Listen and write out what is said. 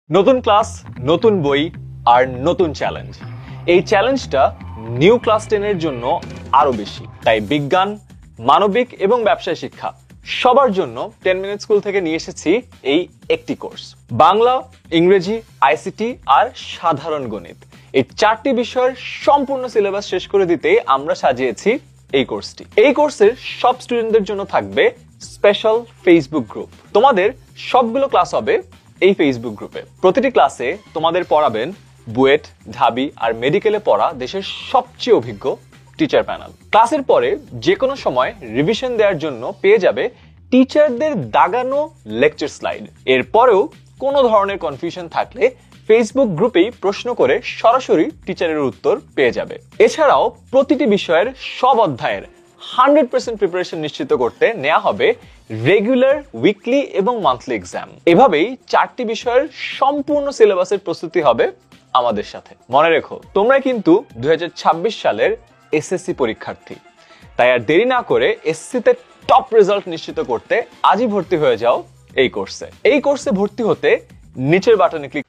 নতুন ক্লাস, নতুন বই আর নতুন চ্যালেঞ্জ। এই চ্যালেঞ্জটা নিউ ক্লাস 10 এর জন্য আরো বেশি। তাই বিজ্ঞান, মানবিক এবং ব্যবসায় শিক্ষা সবার জন্য 10 মিনিট স্কুল থেকে নিয়ে এসেছি এই একটি কোর্স। বাংলা, ইংরেজি, আইসিটি আর সাধারণ গণিত, এই চারটি বিষয়ের সম্পূর্ণ সিলেবাস শেষ করে দিতে আমরা সাজিয়েছি এই কোর্সটি। এই কোর্সের সব স্টুডেন্টদের জন্য থাকবে স্পেশাল ফেসবুক গ্রুপ। তোমাদের সবগুলো ক্লাস হবে এই ফেসবুক গ্রুপে। প্রতিটি ক্লাসে তোমাদের পড়াবেন বুয়েট, ঢাবি আর মেডিকেলে পড়া দেশের সবচেয়ে অভিজ্ঞ টিচার প্যানেল। ক্লাসের পরে যে কোনো সময় রিভিশন দেওয়ার জন্য পেয়ে যাবে টিচারদের দাগানো লেকচার স্লাইড। এরপরেও কোনো ধরনের কনফিউশন থাকলে ফেসবুক গ্রুপেই প্রশ্ন করে সরাসরি টিচারের উত্তর পেয়ে যাবে। এছাড়াও প্রতিটি বিষয়ের সব অধ্যায়ের 100% প্রিপারেশন নিশ্চিত করতে নেওয়া হবে রেগুলার, উইকলি এবং মান্থলি এক্সাম। এভাবেই চারটি বিষয়ের সম্পূর্ণ সিলেবাসের প্রস্তুতি হবে আমাদের সাথে। মনে রেখো, তোমরা কিন্তু 2026 সালের এসএসসি পরীক্ষার্থী। তাই আর দেরি না করে এসএসসিতে টপ রেজাল্ট নিশ্চিত করতে আজই ভর্তি হয়ে যাও এই কোর্সে। এই কোর্সে ভর্তি হতে নিচের বাটনে ক্লিক